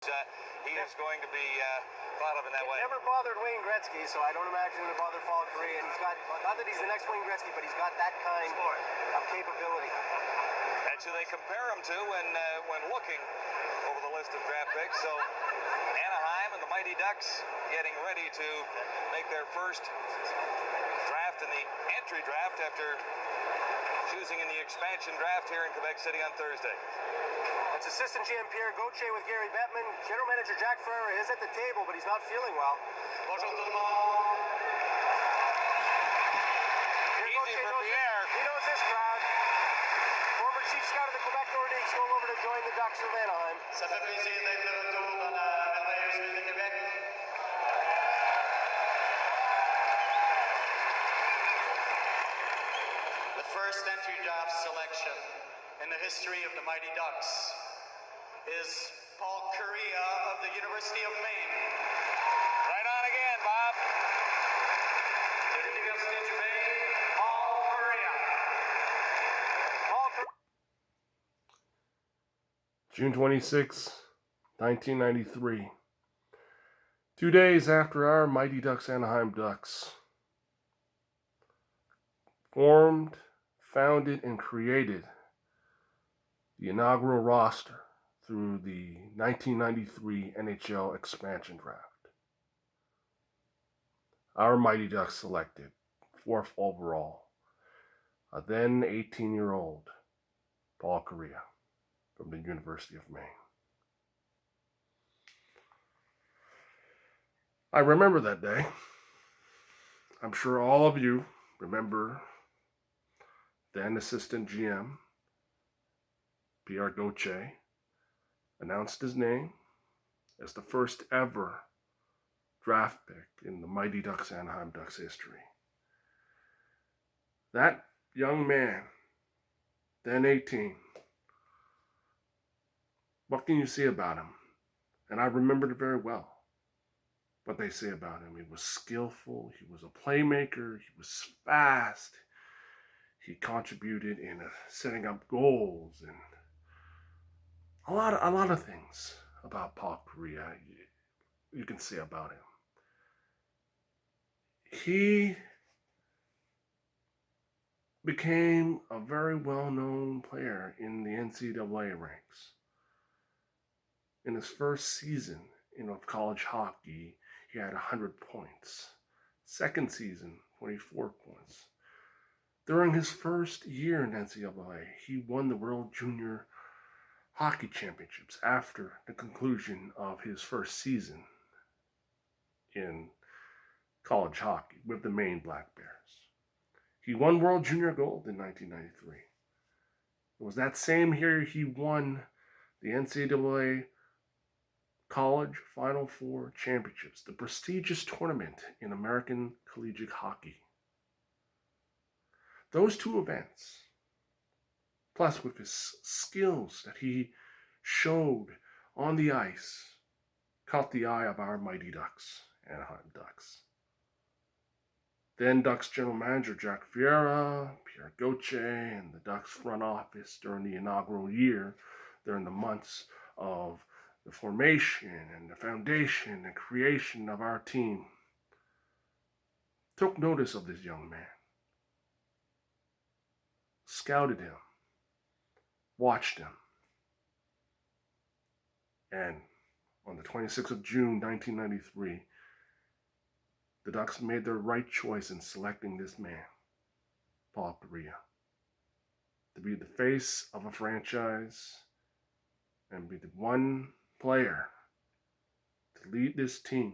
He is going to be thought of in that way. Never bothered Wayne Gretzky, so I don't imagine it'll bother Paul Kariya. And he's got, not that he's the next Wayne Gretzky, but he's got that kind of capability. That's who they compare him to when looking over the list of draft picks. So Anaheim and the Mighty Ducks getting ready to make their first draft in the entry draft after choosing in the expansion draft here in Quebec City on Thursday. That's assistant GM Pierre Gauthier with Gary Bettman. General manager Jack Ferrer is at the table, but he's not feeling well. Bonjour tout le monde. Easy for Pierre. He knows this crowd. Former chief scout of the Quebec Nordiques going over to join the Ducks from Anaheim. Ça fait plaisir d'être de retour dans la merveilleuse ville de Québec. The first entry draft selection in the history of the Mighty Ducks is Paul Kariya of the University of Maine. Right on again, Bob. De l'Université du Maine, Paul Kariya. June 26, 1993. 2 days after our Mighty Ducks Anaheim Ducks formed, founded, and created the inaugural roster through the 1993 NHL expansion draft. Our Mighty Ducks selected 4th overall a then 18-year-old Paul Kariya from the University of Maine. I remember that day. I'm sure all of you remember then assistant GM Pierre Gauthier announced his name as the first ever draft pick in the Mighty Ducks Anaheim Ducks history. That young man, then 18, what can you say about him? And I remembered it very well. What they say about him. He was skillful, he was a playmaker, he was fast, he contributed in setting up goals and a lot of things about Paul Kariya you can say about him. He became a very well-known player in the NCAA ranks. In his first season of college hockey, he had 100 points. Second season, 24 points. During his first year in NCAA, he won the World Junior Hockey Championships after the conclusion of his first season in college hockey with the Maine Black Bears. He won World Junior Gold in 1993. It was that same year he won the NCAA College Final Four Championships, the prestigious tournament in American collegiate hockey. Those two events, plus with his skills that he showed on the ice, caught the eye of our Mighty Ducks, Anaheim Ducks. Then Ducks general manager Jack Ferrer, Pierre Gauthier, and the Ducks front office during the inaugural year, during the months of the formation and the foundation and creation of our team, took notice of this young man, scouted him, watched him, and on the 26th of June, 1993, the Ducks made their right choice in selecting this man, Paul Kariya, to be the face of a franchise and be the one player to lead this team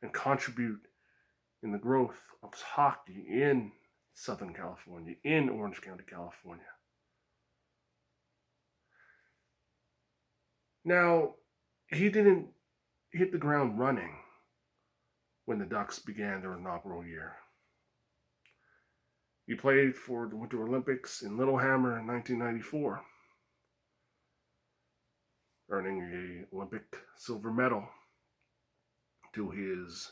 and contribute in the growth of hockey in Southern California, in Orange County, California. Now, he didn't hit the ground running when the Ducks began their inaugural year. He played for the Winter Olympics in Littlehammer in 1994, earning an Olympic silver medal to his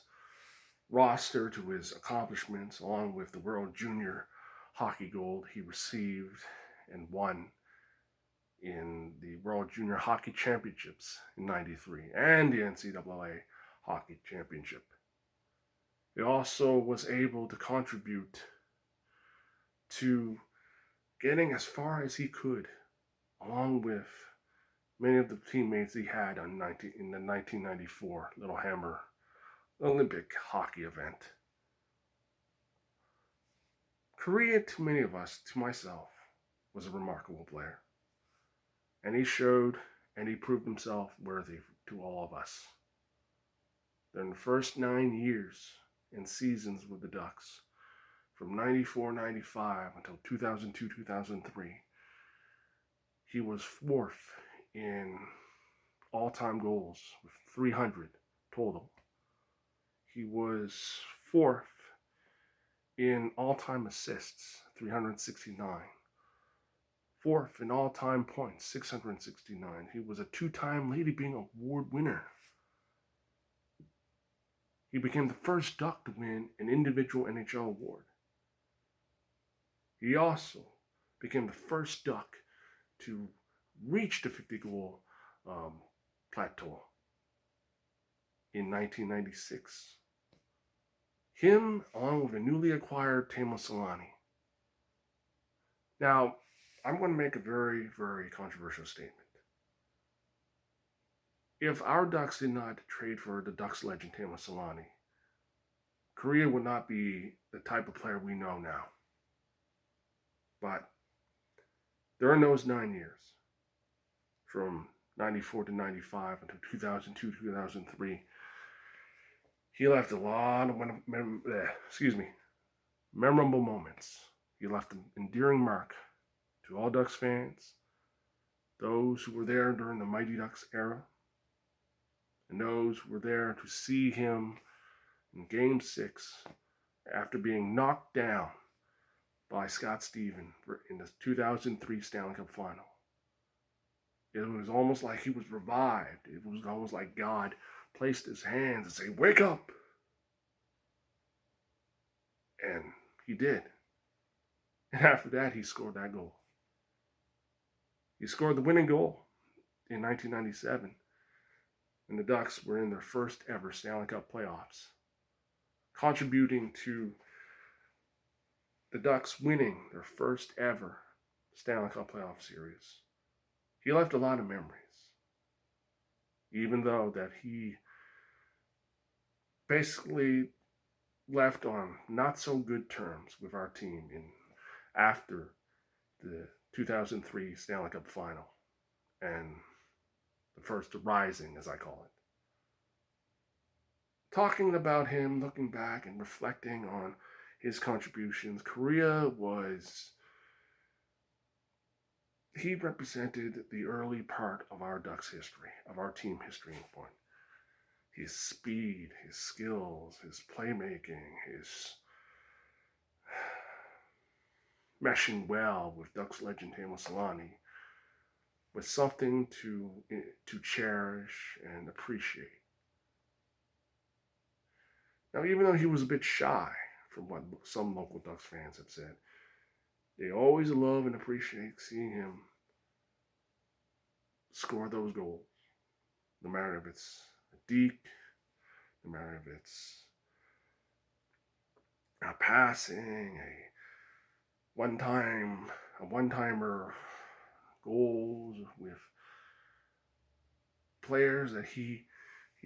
roster, to his accomplishments, along with the World Junior Hockey Gold he received and won in the World Junior Hockey Championships in '93 and the NCAA Hockey Championship. He also was able to contribute to getting as far as he could, along with many of the teammates he had in the 1994 Littlehammer Olympic hockey event. Kariya, to many of us, to myself, was a remarkable player. And he showed and he proved himself worthy to all of us. During the first 9 years and seasons with the Ducks, from 94-95 until 2002-2003, he was fourth in all-time goals with 300 total. He was fourth in all-time assists, 369. Fourth in all-time points, 669. He was a two-time Lady Byng Award winner. He became the first Duck to win an individual NHL award. He also became the first Duck to reach the 50-goal plateau in 1996. Him, along with a newly acquired Teemu Selanne. Now, I'm going to make a very, very controversial statement. If our Ducks did not trade for the Ducks legend Teemu Selanne, Kariya would not be the type of player we know now. But during those 9 years, from 94 to 95 until 2002, 2003, he left a lot of memorable moments. He left an endearing mark to all Ducks fans, those who were there during the Mighty Ducks era, and those who were there to see him in Game 6 after being knocked down by Scott Stevens in the 2003 Stanley Cup Final. It was almost like he was revived. It was almost like God placed his hands and said, "Wake up!" And he did. And after that, he scored that goal. He scored the winning goal in 1997, and the Ducks were in their first ever Stanley Cup playoffs, contributing to the Ducks winning their first ever Stanley Cup playoff series. He left a lot of memories, even though that he basically left on not so good terms with our team after the 2003 Stanley Cup Final and the first rising, as I call it. Talking about him, looking back and reflecting on his contributions, Kariya he represented the early part of our Ducks history, of our team history in point. His speed, his skills, his playmaking, his meshing well with Ducks legend Teemu Selanne was something to cherish and appreciate. Now, even though he was a bit shy, from what some local Ducks fans have said, they always love and appreciate seeing him score those goals. No matter if it's a deke, no matter if it's a passing, a one-timer goals with players that he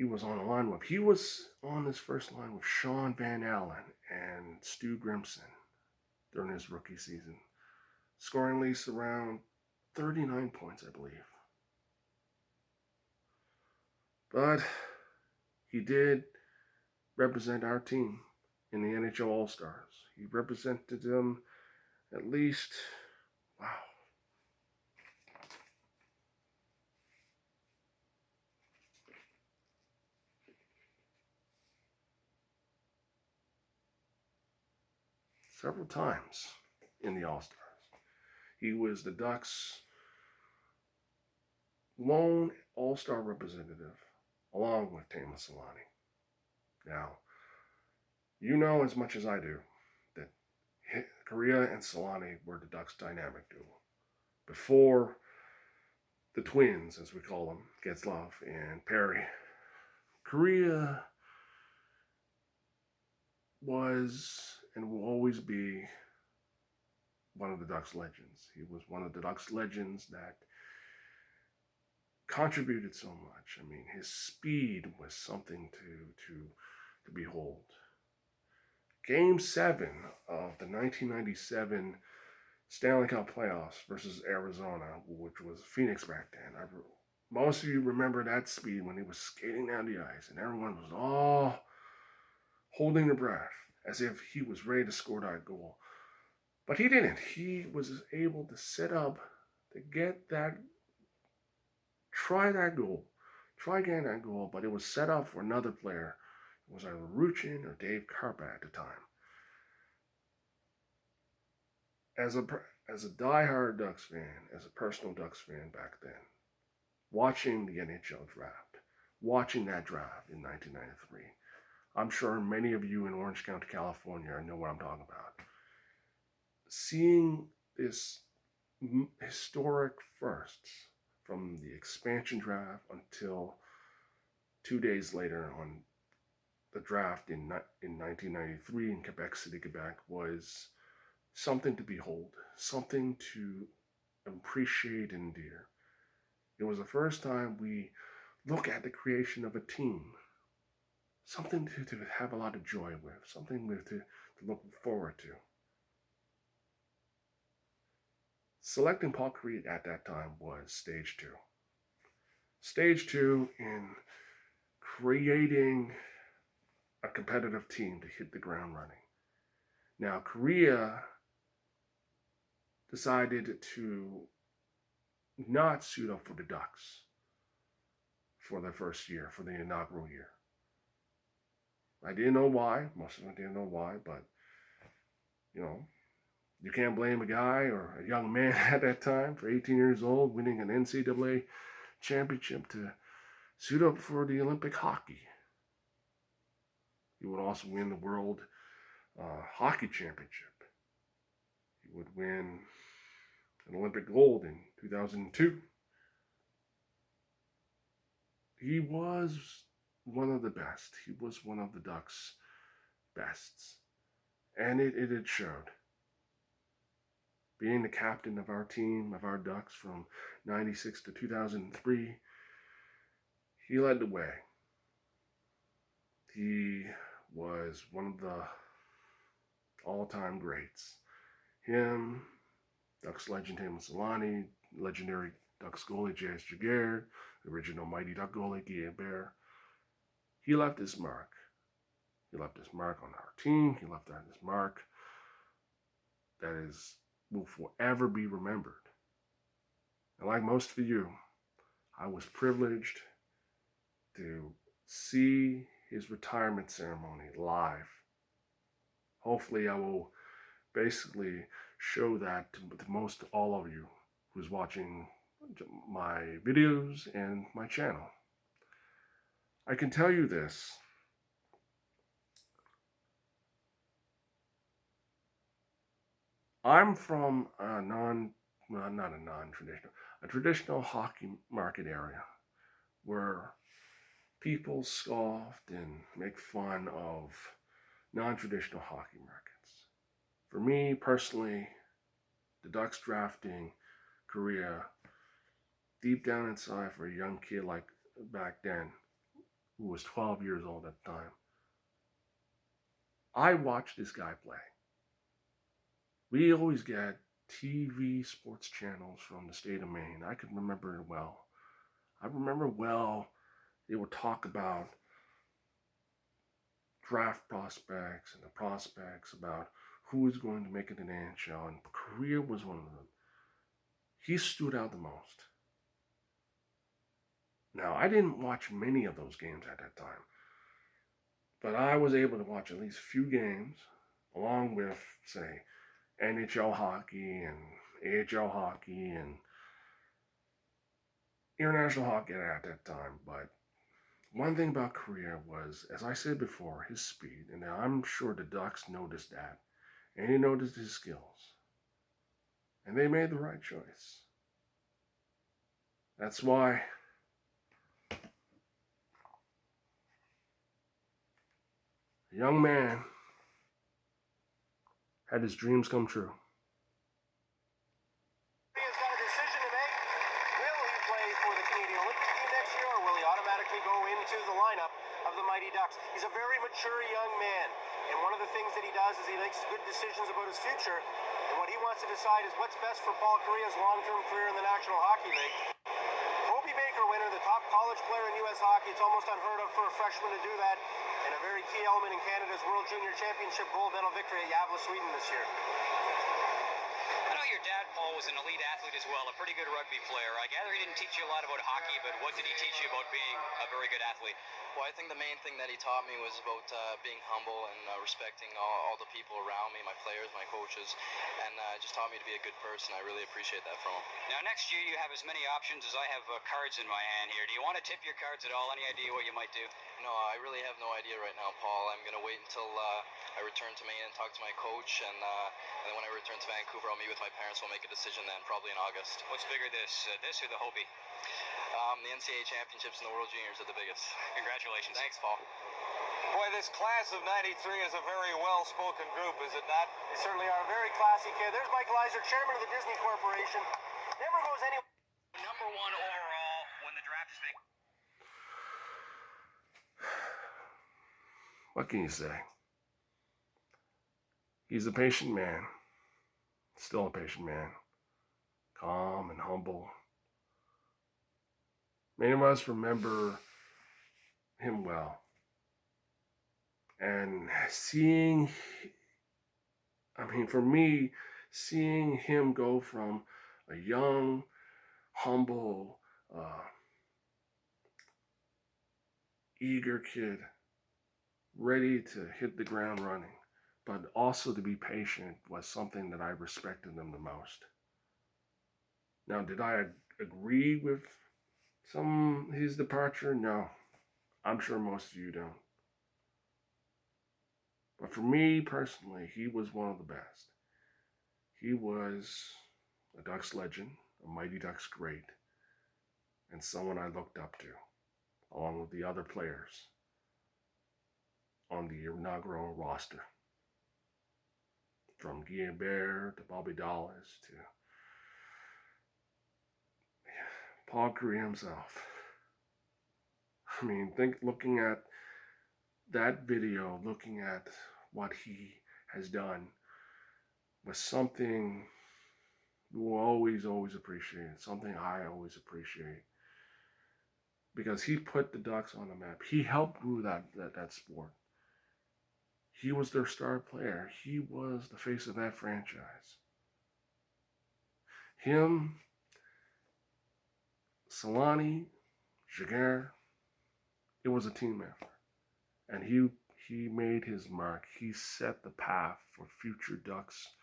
was on a line with. He was on his first line with Sean Van Allen and Stu Grimson during his rookie season, scoring at least around 39 points, I believe. But he did represent our team in the NHL All-Stars. He represented them at least, several times in the All-Stars. He was the Ducks' lone All-Star representative, along with Teemu Selanne. Now, you know as much as I do that Kariya and Selanne were the Ducks' dynamic duo. Before the twins, as we call them, Getzlaf and Perry. Kariya was and will always be one of the Ducks legends. He was one of the Ducks legends that contributed so much. I mean, his speed was something to behold. Game 7 of the 1997 Stanley Cup playoffs versus Arizona, which was Phoenix back then. Most of you remember that speed when he was skating down the ice, and everyone was all holding their breath as if he was ready to score that goal. But he didn't. He was able to set up to get that, try that goal, try getting that goal, but it was set up for another player. It was either Ruchin or Dave Karpa at the time. As a diehard Ducks fan, as a personal Ducks fan back then, watching the NHL draft, watching that draft in 1993, I'm sure many of you in Orange County, California know what I'm talking about. Seeing this historic firsts from the expansion draft until 2 days later on the draft in 1993 in Quebec City, Quebec, was something to behold, something to appreciate and endear. It was the first time we look at the creation of a team, something to have a lot of joy with, something to look forward to. Selecting Paul Kariya at that time was stage 2. Stage 2 in creating a competitive team to hit the ground running. Now, Kariya decided to not suit up for the Ducks for their first year, for the inaugural year. I didn't know why. Most of them didn't know why, but, you can't blame a guy or a young man at that time for 18 years old winning an NCAA championship to suit up for the Olympic hockey. He would also win the World Hockey Championship. He would win an Olympic gold in 2002. He was one of the best. He was one of the Ducks' bests. And it showed. Being the captain of our team, of our Ducks from 96 to 2003, he led the way. He was one of the all-time greats. Him, Ducks legend Tim Solani, legendary Ducks goalie J.S. Giguère, original Mighty Duck goalie Guy Bear. He left his mark. He left his mark on our team. He left his mark that will forever be remembered. And like most of you, I was privileged to see his retirement ceremony live. Hopefully I will basically show that to most all of you who's watching my videos and my channel. I can tell you this. I'm from a traditional hockey market area where people scoffed and make fun of non-traditional hockey markets. For me personally, the Ducks drafting Kariya, deep down inside for a young kid like back then, who was 12 years old at the time, I watched this guy play. We always get TV sports channels from the state of Maine. I can remember it well. I remember well they would talk about draft prospects and the prospects about who is going to make it in the NHL, and Kariya was one of them. He stood out the most. Now, I didn't watch many of those games at that time, but I was able to watch at least a few games, along with, say, NHL hockey and AHL hockey and international hockey at that time. But one thing about Kariya was, as I said before, his speed. And I'm sure the Ducks noticed that. And he noticed his skills. And they made the right choice. That's why a young man had his dreams come true. He's got a decision to make. Will he play for the Canadian Olympic team next year, or will he automatically go into the lineup of the Mighty Ducks? He's a very mature young man, and one of the things that he does is he makes good decisions about his future, and what he wants to decide is what's best for Paul Kariya's long-term career in the National Hockey League. Hobey Baker winner, the top college player in U.S. hockey. It's almost unheard of for a freshman to do that, and a very key element in Canada's World Junior Championship gold medal victory at Gävle, Sweden this year. I know your dad, Paul, was an elite athlete as well, a pretty good rugby player. I gather he didn't teach you a lot about hockey, but what did he teach you about being a very good athlete? Well, I think the main thing that he taught me was about being humble and respecting all the people around me, my players, my coaches, and just taught me to be a good person. I really appreciate that from him. Now, next year you have as many options as I have cards in my hand here. Do you want to tip your cards at all? Any idea what you might do? No, I really have no idea right now, Paul. I'm going to wait until I return to Maine and talk to my coach, and then when I return to Vancouver, I'll meet with my parents. We'll make a decision then, probably in August. What's bigger, this or the Hobey? The NCAA championships and the World Juniors are the biggest. Congratulations. Thanks, Paul. Boy, this class of '93 is a very well-spoken group, is it not? They certainly are a very classy kid. There's Michael Eisner, chairman of the Disney Corporation. Never goes anywhere. Number 1 overall when the draft is big. What can you say? He's a patient man. Still a patient man. Calm and humble. Many of us remember him well. And for me, seeing him go from a young, humble, eager kid, ready to hit the ground running, but also to be patient, was something that I respected him the most. Now, did I agree with his departure? No. I'm sure most of you don't. But for me personally, he was one of the best. He was a Ducks legend, a Mighty Ducks great, and someone I looked up to, along with the other players on the inaugural roster. From Guy Bear to Bobby Dallas to Paul Kariya himself. I mean, looking at that video, looking at what he has done, was something we will always appreciate, something I always appreciate. Because he put the Ducks on the map. He helped grow that sport. He was their star player. He was the face of that franchise. Him, Solani, Jaguar, it was a team effort. And he made his mark. He set the path for future Ducks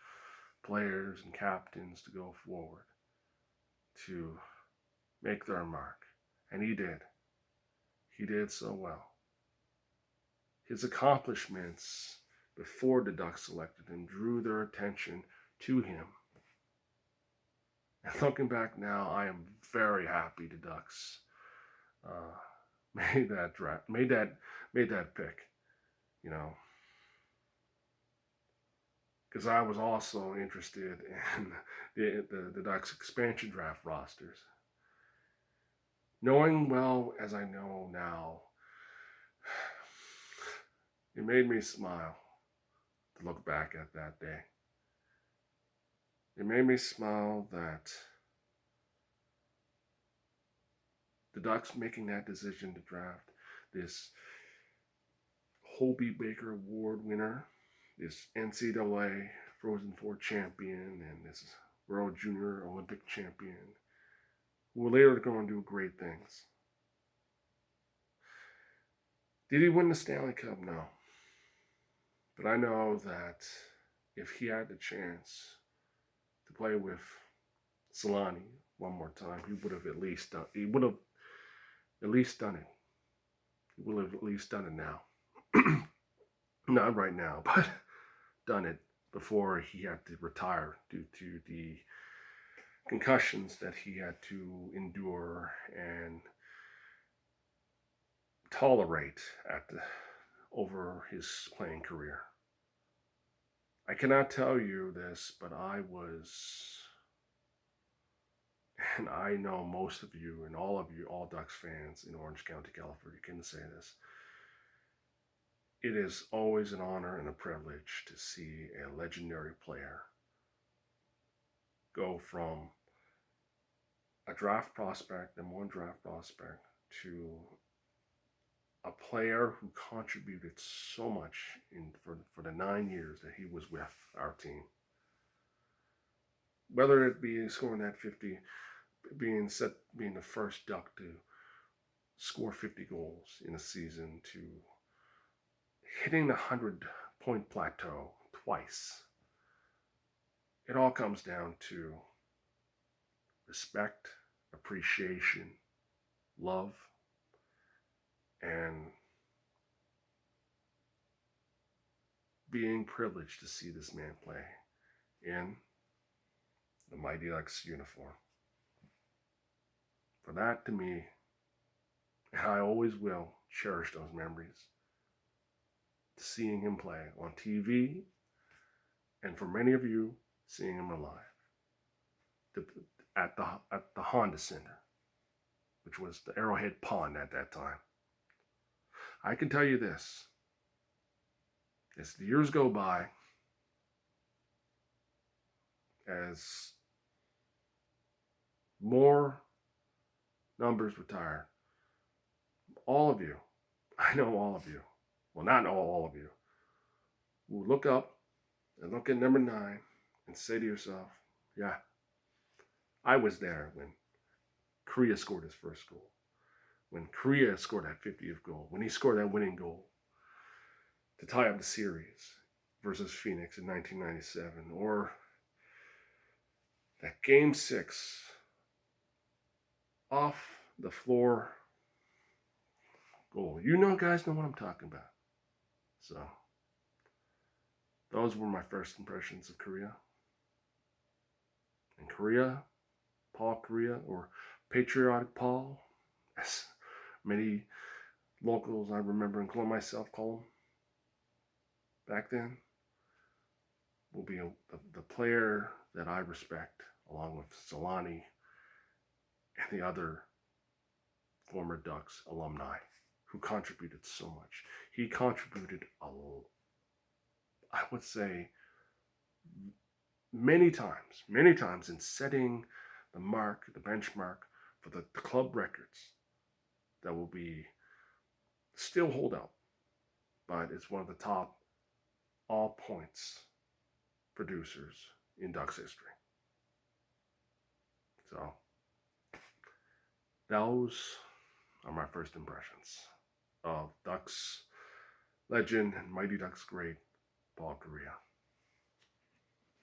players and captains to go forward, to make their mark. And he did. He did so well. His accomplishments before the Ducks selected him drew their attention to him. And looking back now, I am very happy the Ducks made that pick, you know, because I was also interested in the Ducks expansion draft rosters. Knowing well as I know now, it made me smile to look back at that day. It made me smile that the Ducks making that decision to draft this Hobey Baker Award winner, this NCAA Frozen Four champion, and this World Junior Olympic champion, who were later going to do great things. Did he win the Stanley Cup? No. But I know that if he had the chance to play with Solani one more time, he would have at least done it. He would have at least done it now. Not right now, but done it before he had to retire due to the concussions that he had to endure and tolerate over his playing career. I cannot tell you this, but I was, and I know most of you and all of you, all Ducks fans in Orange County, California, can say this. It is always an honor and a privilege to see a legendary player go from a draft prospect, number one draft prospect, to a player who contributed so much for the 9 years that he was with our team. Whether it be scoring that 50, being the first Duck to score 50 goals in a season, to hitting the 100-point plateau twice. It all comes down to respect, appreciation, love, and being privileged to see this man play in the Mighty Ducks uniform. For that, to me, and I always will cherish those memories, seeing him play on TV, and for many of you, seeing him alive at the Honda Center, which was the Arrowhead Pond at that time. I can tell you this: as the years go by, as more numbers retire, all of you, I know all of you, well, not all of you, will look up and look at number 9 and say to yourself, yeah, I was there when Kariya scored his first goal, when Kariya scored that 50th goal, when he scored that winning goal to tie up the series versus Phoenix in 1997, or that Game 6 off the floor goal. You know, guys know what I'm talking about. So, those were my first impressions of Kariya. And Kariya, Paul Kariya, or Patriotic Paul, as many locals I remember, including myself, call him back then, will be the player that I respect, along with Solani and the other former Ducks alumni who contributed so much. He contributed I would say, many times in setting the mark, the benchmark for the club records that will be still hold out, but it's one of the top all points producers in Ducks history. So those are my first impressions of Ducks legend and Mighty Ducks great Paul Kariya.